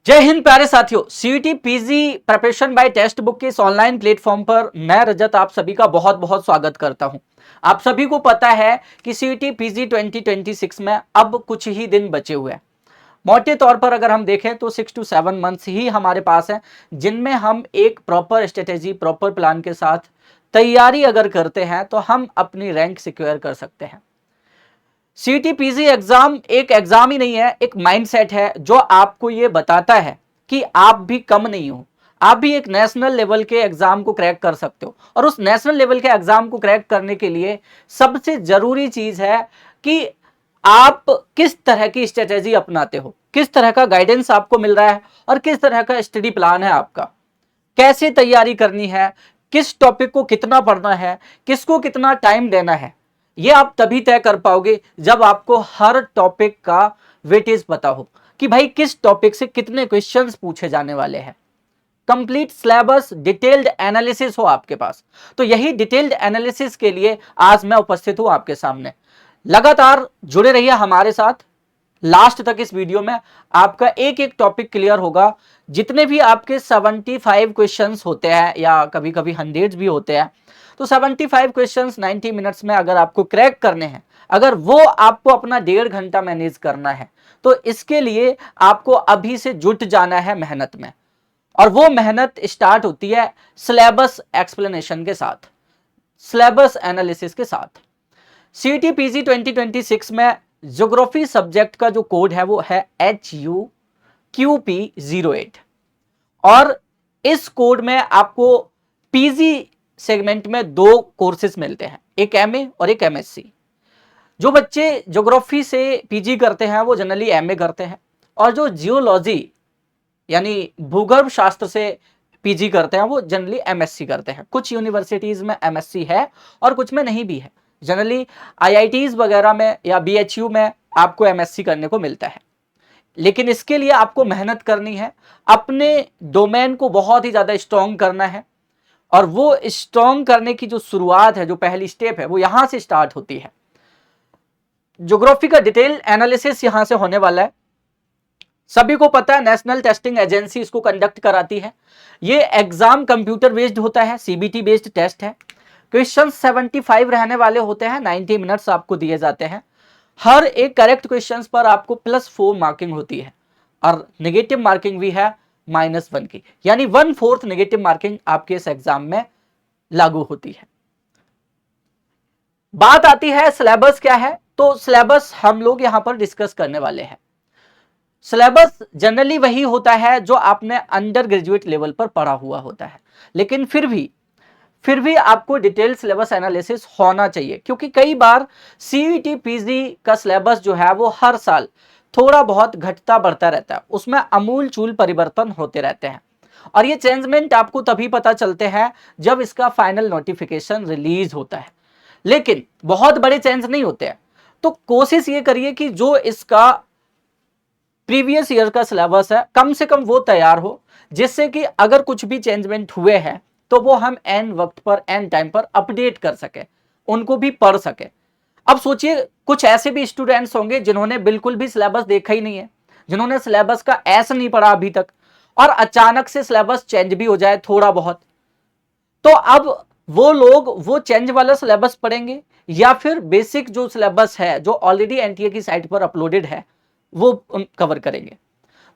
जय हिंद प्यारे साथियों, CET PG preparation by text book के इस ऑनलाइन प्लेटफॉर्म पर मैं रजत आप सभी का बहुत बहुत स्वागत करता हूं। आप सभी को पता है कि सीईटी पीजी 2026 में अब कुछ ही दिन बचे हुए हैं। मोटे तौर पर अगर हम देखें तो 6 to 7 मंथ्स ही हमारे पास है, जिनमें हम एक प्रॉपर स्ट्रेटेजी, प्रॉपर प्लान के साथ तैयारी अगर करते हैं तो हम अपनी रैंक सिक्योर कर सकते हैं। सीईटी पीजी एग्जाम एक एग्जाम ही नहीं है, एक माइंडसेट है जो आपको ये बताता है कि आप भी कम नहीं हो, आप भी एक नेशनल लेवल के एग्जाम को क्रैक कर सकते हो। और उस नेशनल लेवल के एग्जाम को क्रैक करने के लिए सबसे जरूरी चीज है कि आप किस तरह की स्ट्रेटेजी अपनाते हो, किस तरह का गाइडेंस आपको मिल रहा है और किस तरह का स्टडी प्लान है आपका, कैसे तैयारी करनी है, किस टॉपिक को कितना पढ़ना है, किसको कितना टाइम देना है। ये आप तभी तय कर पाओगे जब आपको हर टॉपिक का वेटेज पता हो कि भाई किस टॉपिक से कितने क्वेश्चंस पूछे जाने वाले हैं। कंप्लीट सिलेबस, डिटेल्ड एनालिसिस हो आपके पास। तो यही डिटेल्ड एनालिसिस के लिए आज मैं उपस्थित हूं आपके सामने। लगातार जुड़े रहिए हमारे साथ, लास्ट तक इस वीडियो में आपका एक एक टॉपिक क्लियर होगा। जितने भी आपके 75 क्वेश्चंस होते हैं या कभी कभी 100 भी होते हैं, तो 75 क्वेश्चंस 90 मिनट्स में अगर आपको क्रैक करने हैं, अगर वो आपको अपना 1.5 घंटा मैनेज करना है, तो इसके लिए आपको अभी से जुट जाना है मेहनत में। और वो मेहनत स्टार्ट होती है सिलेबस एक्सप्लेनेशन के साथ, सिलेबस एनालिसिस के साथ। सीईटी पीजी 2026 में ज्योग्राफी सब्जेक्ट का जो कोड है वो है HUQP08 और इस कोड में आपको पीजी सेगमेंट में 2 कोर्सेज मिलते हैं, एक एमए और एक एमएससी। जो बच्चे ज्योग्राफी से पीजी करते हैं वो जनरली एमए करते हैं, और जो जियोलॉजी यानी भूगर्भ शास्त्र से पीजी करते हैं वो जनरली एमएससी करते हैं। कुछ यूनिवर्सिटीज में एमएससी है और कुछ में नहीं भी है। जनरली आईआईटीज वगैरह में या बीएचयू में आपको एमएससी करने को मिलता है। लेकिन इसके लिए आपको मेहनत करनी है, अपने डोमेन को बहुत ही ज्यादा स्ट्रॉन्ग करना है। और वो स्ट्रॉन्ग करने की जो शुरुआत है, जो पहली स्टेप है, वो यहां से स्टार्ट होती है। ज्योग्राफी का डिटेल एनालिसिस यहां से होने वाला है। सभी को पता है नेशनल टेस्टिंग एजेंसी इसको कंडक्ट कराती है। ये एग्जाम कंप्यूटर बेस्ड होता है, सीबीटी बेस्ड टेस्ट है। क्वेश्चन 75 रहने वाले होते हैं, 90 मिनट्स आपको दिए जाते हैं। हर एक करेक्ट क्वेश्चन पर आपको +4 मार्किंग होती है और नेगेटिव मार्किंग भी है -1 की, यानी 1/4 नेगेटिव मार्किंग आपके इस एग्जाम में लागू होती है। बात आती है सिलेबस क्या है, तो सिलेबस हम लोग यहां पर डिस्कस करने वाले हैं। सिलेबस जनरली वही होता है जो आपने अंडर ग्रेजुएट लेवल पर पढ़ा हुआ होता है, लेकिन फिर भी आपको डिटेल सिलेबस एनालिसिस होना चाहिए, क्योंकि कई बार सीईटी पीजी का सिलेबस जो है वो हर साल थोड़ा बहुत घटता बढ़ता रहता है, उसमें अमूल चूल परिवर्तन होते रहते हैं। और ये चेंजमेंट आपको तभी पता चलते हैं जब इसका फाइनल नोटिफिकेशन रिलीज होता है, लेकिन बहुत बड़े चेंज नहीं होते हैं। तो कोशिश ये करिए कि जो इसका प्रीवियस ईयर का सिलेबस है कम से कम वो तैयार हो, जिससे कि अगर कुछ भी चेंजमेंट हुए हैं तो वो हम एन वक्त पर, एन टाइम पर अपडेट कर सके, उनको भी पढ़ सके। अब सोचिए कुछ ऐसे भी स्टूडेंट्स होंगे जिन्होंने बिल्कुल भी सिलेबस देखा ही नहीं है, जिन्होंने सिलेबस का ऐसा नहीं पढ़ा अभी तक, और अचानक से सिलेबस चेंज भी हो जाए थोड़ा बहुत, तो अब वो लोग वो चेंज वाला सिलेबस पढ़ेंगे या फिर बेसिक जो सिलेबस है जो ऑलरेडी एनटीए की साइट पर अपलोडेड है वो कवर करेंगे।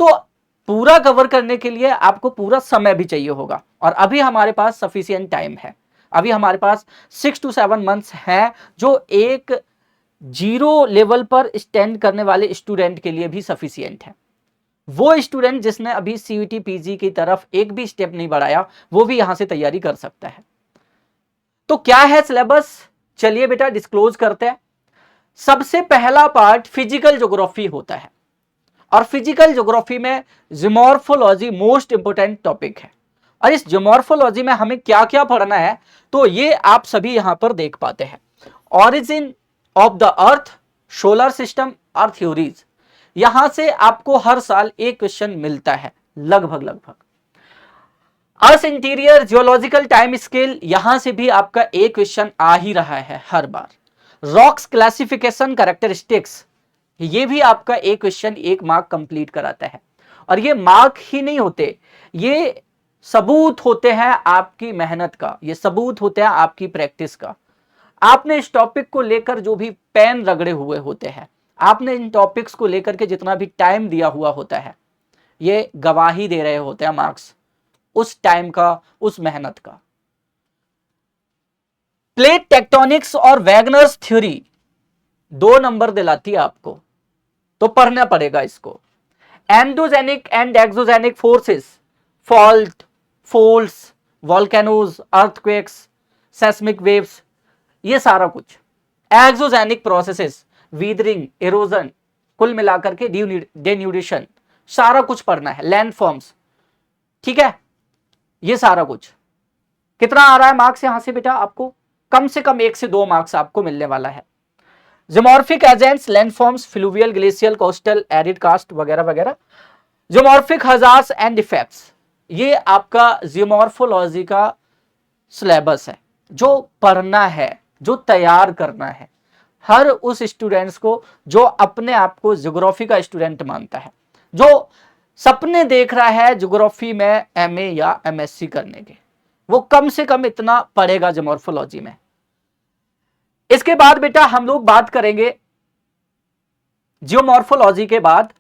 तो पूरा कवर करने के लिए आपको पूरा समय भी चाहिए होगा, और अभी हमारे पास सफिशिएंट टाइम है। अभी हमारे पास 6 to 7 मंथ्स है, जो एक 0 लेवल पर स्टैंड करने वाले स्टूडेंट के लिए भी सफिशिएंट है। वो स्टूडेंट जिसने अभी सीईटी पीजी की तरफ एक भी स्टेप नहीं बढ़ाया, वो भी यहां से तैयारी कर सकता है। तो क्या है सिलेबस, चलिए बेटा डिस्क्लोज करते हैं। सबसे पहला पार्ट फिजिकल ज्योग्राफी होता है, और फिजिकल ज्योग्राफी में जियोमॉर्फोलॉजी मोस्ट इंपोर्टेंट टॉपिक है। और इस जियोमॉर्फोलॉजी में हमें क्या क्या पढ़ना है, तो ये आप सभी यहां पर देख पाते हैं। Origin of the earth, solar system और थ्योरीज, यहां से आपको हर साल एक क्वेश्चन मिलता है लगभग। अर्थ इंटीरियर, जियोलॉजिकल टाइम स्केल, यहां से भी आपका एक क्वेश्चन आ ही रहा है हर बार। रॉक्स क्लासिफिकेशन, कैरेक्टरिस्टिक्स, ये भी आपका एक क्वेश्चन 1 मार्क कंप्लीट कराता है। और ये मार्क ही नहीं होते, ये सबूत होते हैं आपकी मेहनत का, ये सबूत होते हैं आपकी प्रैक्टिस का। आपने इस टॉपिक को लेकर जो भी पेन रगड़े हुए होते हैं, आपने इन टॉपिक्स को लेकर के जितना भी टाइम दिया हुआ होता है, ये गवाही दे रहे होते हैं मार्क्स उस टाइम का, उस मेहनत का। प्लेट टेक्टोनिक्स और वैगनर्स थ्योरी 2 नंबर दिलाती है आपको, तो पढ़ना पड़ेगा इसको। Endogenic and exogenic forces, fault, folds, volcanoes, earthquakes, seismic waves, ये सारा कुछ। एक्सोजेनिक प्रोसेसेस, वीदरिंग, इरोजन, कुल मिलाकर के डेन्यूडेशन, सारा कुछ पढ़ना है। लैंड फॉर्म्स, ठीक है, ये सारा कुछ। कितना आ रहा है मार्क्स यहां से बेटा आपको? कम से कम 1 से 2 मार्क्स आपको मिलने वाला है। Geomorphic agents, landforms, fluvial, glacial, coastal, arid karst वगैरह वगैरह। जियोमॉर्फिक हजार्ड्स एंड इफेक्ट्स, ये आपका जियोमॉर्फोलॉजी का सिलेबस है जो पढ़ना है, जो तैयार करना है हर उस स्टूडेंट्स को जो अपने आप को ज्योग्राफी का स्टूडेंट मानता है, जो सपने देख रहा है ज्योग्राफी में एमए या एमएससी करने के, वो कम से कम इतना पढ़ेगा जियोमॉर्फोलॉजी में। इसके बाद बेटा हम लोग बात करेंगे जियोमॉर्फोलॉजी के बाद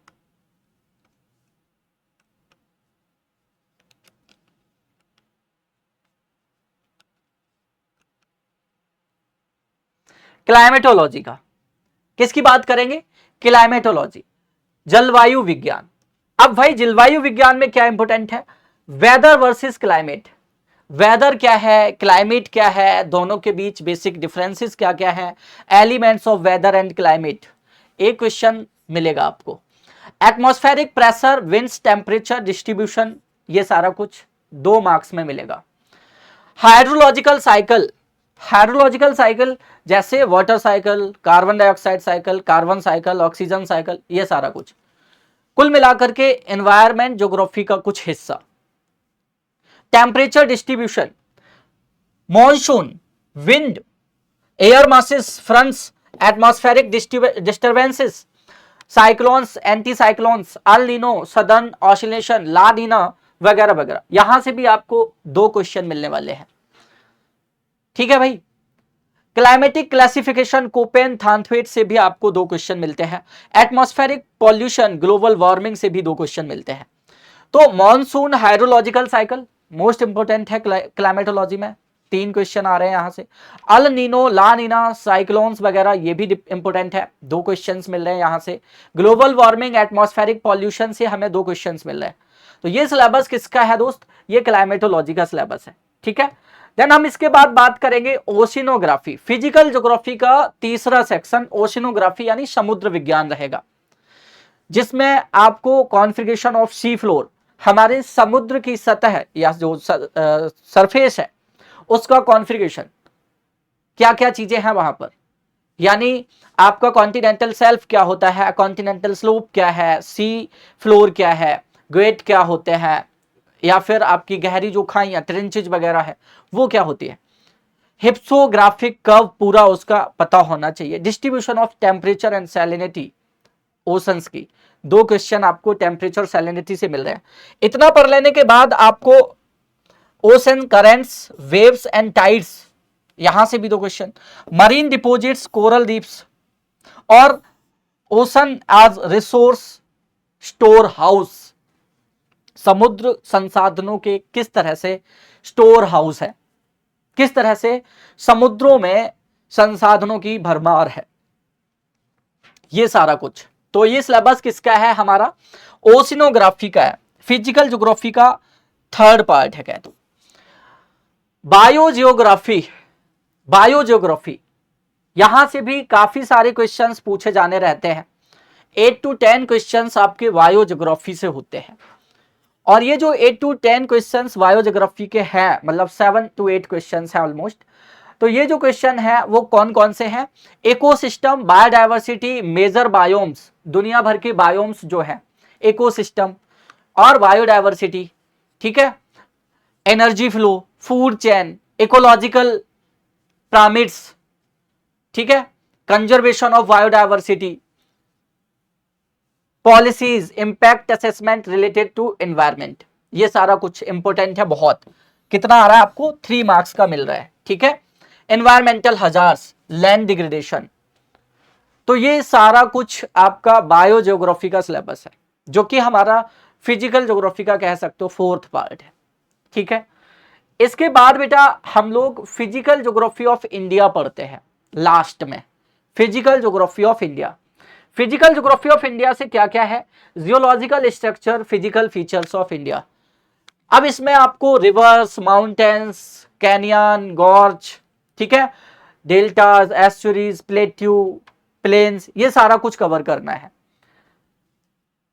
क्लाइमेटोलॉजी का। किसकी बात करेंगे? क्लाइमेटोलॉजी, जलवायु विज्ञान। अब भाई जलवायु विज्ञान में क्या इंपॉर्टेंट है? Weather versus climate. वेदर क्या है, क्लाइमेट क्या है, दोनों के बीच बेसिक डिफरेंसेस क्या क्या है, elements of weather and climate, एक क्वेश्चन मिलेगा आपको। Atmospheric pressure, winds, temperature distribution, ये सारा कुछ 2 मार्क्स में मिलेगा। हाइड्रोलॉजिकल साइकिल, हाइड्रोलॉजिकल साइकिल जैसे water cycle, carbon dioxide cycle, carbon cycle, oxygen cycle, ये सारा कुछ कुल मिलाकर के एनवायरमेंट ज्योग्राफी का कुछ हिस्सा। Temperature distribution, monsoon, wind, air masses, fronts, atmospheric disturbances, cyclones, anti cyclones, El Nino, southern oscillation, La Nina वगैरह वगैरह, यहां से भी आपको 2 क्वेश्चन मिलने वाले हैं। ठीक है भाई। क्लाइमेटिक क्लासिफिकेशन, कोपेन थानथवेट से भी आपको 2 क्वेश्चन मिलते हैं। एटमॉस्फेरिक पॉल्यूशन, ग्लोबल वार्मिंग से भी 2 क्वेश्चन मिलते हैं। तो monsoon, hydrological cycle most important है क्लाइमेटोलॉजी में, 3 क्वेश्चन आ रहे हैं यहां से। अल नीनो, ला नीना, साइक्लोन्स वगैरह ये भी इंपोर्टेंट है, 2 क्वेश्चंस मिल रहे हैं यहां से। ग्लोबल वार्मिंग, एटमॉस्फेरिक पॉल्यूशन से हमें 2 क्वेश्चंस मिल रहे हैं। तो ये सिलेबस किसका है दोस्त? ये क्लाइमेटोलॉजी का सिलेबस है। ठीक है। देन हम इसके बाद बात करेंगे ओशिनोग्राफी। फिजिकल ज्योग्राफी का तीसरा सेक्शन ओशिनोग्राफी यानी समुद्र विज्ञान रहेगा, जिसमें आपको कॉन्फ़िगरेशन ऑफ सी फ्लोर, हमारे समुद्र की सतह या जो सरफेस है उसका कॉन्फ़िगरेशन, क्या क्या चीजें हैं वहां पर, यानी आपका कॉन्टिनेंटल शेल्फ क्या होता है, कॉन्टिनेंटल स्लोप क्या है, सी फ्लोर क्या है, ग्रेट क्या होते हैं, या फिर आपकी गहरी जो खाइयां ट्रेंचेज वगैरह है वो क्या होती है। हिप्सोग्राफिक कर्व पूरा उसका पता होना चाहिए। Distribution of temperature and salinity oceans की, 2 क्वेश्चन आपको टेम्परेचर सैलिनिटी से मिल रहे हैं। इतना पढ़ लेने के बाद आपको ocean currents, waves and tides, यहां से भी 2 question. Marine deposits, coral reefs और ocean as resource store house, समुद्र संसाधनों के किस तरह से स्टोर हाउस है, किस तरह से समुद्रों में संसाधनों की भरमार है, ये सारा कुछ। तो ये सिलेबस किसका है? हमारा ओशिनोग्राफी का है, फिजिकल ज्योग्राफी का 3rd पार्ट है कह दो। बायोजियोग्राफी, बायोजियोग्राफी यहां से भी काफी सारे क्वेश्चंस पूछे जाने रहते हैं। 8 to 10 क्वेश्चंस आपके बायोजियोग्राफी से होते हैं। और ये जो 8 to 10 क्वेश्चंस बायोजियोग्राफी के हैं, मतलब 7 to 8 क्वेश्चंस हैं ऑलमोस्ट। तो ये जो क्वेश्चन है वो कौन कौन से हैं? इकोसिस्टम, बायोडायवर्सिटी, मेजर बायोम्स, दुनिया भर के बायोम्स जो है, इकोसिस्टम और बायोडायवर्सिटी, ठीक है, energy flow, food chain, ecological pyramids, ठीक है, conservation of biodiversity, policies, impact assessment related to environment, ये सारा कुछ इंपॉर्टेंट है बहुत। कितना आ रहा है आपको? 3 मार्क्स का मिल रहा है, ठीक है। एनवायरमेंटल हजार्ड्स, लैंड डिग्रेडेशन, तो ये सारा कुछ आपका बायो ज्योग्राफी का सिलेबस है, जो कि हमारा फिजिकल ज्योग्राफी का कह सकते हो 4th पार्ट है, ठीक है। इसके बाद बेटा हम लोग फिजिकल ज्योग्राफी ऑफ इंडिया पढ़ते हैं लास्ट में। Physical geography of India, physical geography of India से क्या क्या है? Geological structure, physical features of India. अब इसमें आपको रिवर्स, माउंटेन्स, कैनियन, गॉर्ज, ठीक है, डेल्टाज, एस्चुरीज, प्लेट्यू, प्लेन्स, ये सारा कुछ कवर करना है।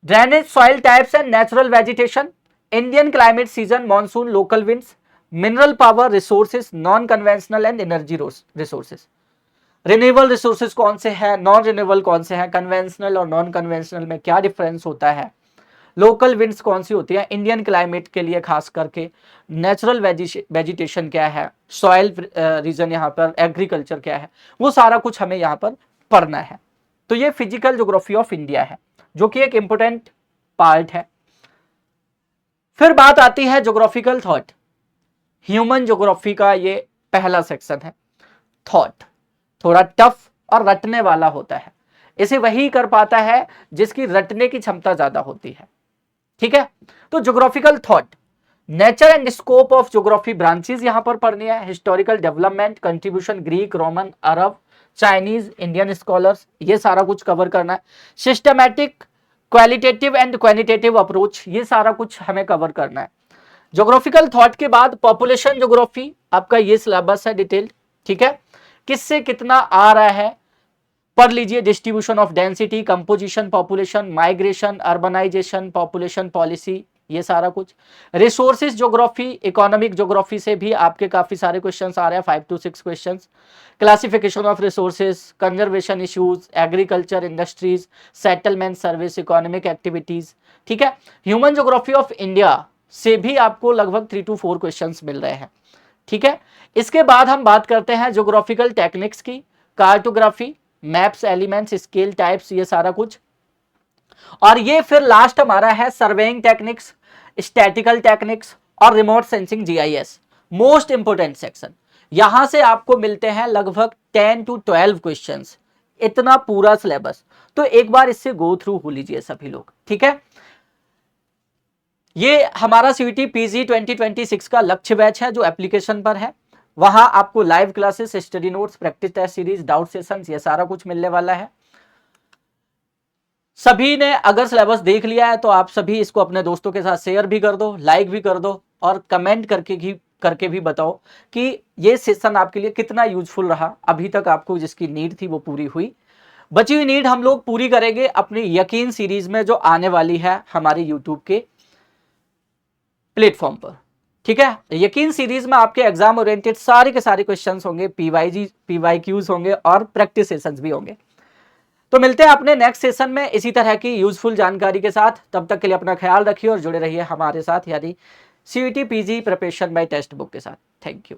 Drainage, soil types and natural vegetation, Indian climate season, monsoon, local winds, mineral power resources, non conventional and energy resources. Renewable resources कौन से हैं, नॉन रिन्यूएबल कौन से हैं, कन्वेंशनल और नॉन कन्वेंशनल में क्या डिफरेंस होता है, लोकल विंड्स कौन सी होती है इंडियन क्लाइमेट के लिए खास करके, नेचुरल वेजिटेशन क्या है, सॉइल रीजन यहाँ पर, एग्रीकल्चर क्या है, वो सारा कुछ हमें यहाँ पर पढ़ना है। तो ये फिजिकल ज्योग्राफी ऑफ इंडिया है, जो कि एक इंपॉर्टेंट पार्ट है। फिर बात आती है ज्योग्राफिकल थॉट। ह्यूमन ज्योग्राफी का ये पहला सेक्शन है। थॉट थोड़ा टफ और रटने वाला होता है, इसे वही कर पाता है जिसकी रटने की क्षमता ज्यादा होती है, ठीक है। तो geographical thought, nature and scope of geography branches यहां पर पढ़नी है। Historical development, contribution Greek, Roman, Arab, Chinese, Indian scholars, ये सारा कुछ कवर करना है। Systematic, qualitative and quantitative approach, ये सारा कुछ हमें कवर करना है। ज्योग्राफिकल थॉट के बाद पॉपुलेशन ज्योग्राफी, आपका ये सिलेबस है डिटेल्ड, ठीक है। किससे कितना आ रहा है पढ़ लीजिए। Distribution of density, composition, population, migration, urbanisation, population policy, ये सारा कुछ। रिसोर्सेज ज्योग्राफी, इकोनॉमिक ज्योग्राफी से भी आपके काफी सारे क्वेश्चंस आ रहे हैं, 5 to 6 questions. Classification of resources, conservation issues, agriculture, industries, settlement, service, economic activities, ठीक है। ह्यूमन ज्योग्राफी ऑफ इंडिया से भी आपको लगभग 3 to 4 क्वेश्चंस मिल रहे हैं, ठीक है। इसके बाद हम बात करते हैं ज्योग्राफिकल टेक्निक्स की, cartography, maps, elements, scale types, ये सारा कुछ। और ये फिर लास्ट हमारा है सर्वेइंग टेक्निक्स, स्टैटिकल टेक्निक्स और remote sensing, GIS. Most important section, यहां से आपको मिलते हैं लगभग 10 to 12 क्वेश्चंस, इतना पूरा सिलेबस। तो एक बार इससे गो थ्रू हो लीजिए सभी लोग, ठीक है। ये हमारा सीयूटी पीजी 2026 का लक्ष्य बैच है जो एप्लीकेशन पर है। वहां आपको live classes, study notes, practice test series, doubt sessions, ये सारा कुछ मिलने वाला है। सभी ने अगर सिलेबस देख लिया है तो आप सभी इसको अपने दोस्तों के साथ शेयर भी कर दो, लाइक भी कर दो और कमेंट करके भी बताओ कि ये सेशन आपके लिए कितना यूजफुल रहा। अभी तक आपको जिसकी नीड थी वो पूरी हुई, बची हुई नीड हम लोग पूरी करेंगे अपनी यकीन सीरीज में जो आने वाली है हमारे यूट्यूब के प्लेटफॉर्म पर, ठीक है। यकीन सीरीज में आपके एग्जाम ओरिएंटेड सारे के सारे क्वेश्चंस होंगे, पीवाईक्यूज होंगे और प्रैक्टिस सेशंस भी होंगे। तो मिलते हैं अपने नेक्स्ट सेशन में इसी तरह की यूजफुल जानकारी के साथ। तब तक के लिए अपना ख्याल रखिए और जुड़े रहिए हमारे साथ, यानी CUET PG preparation by text book के साथ। Thank you.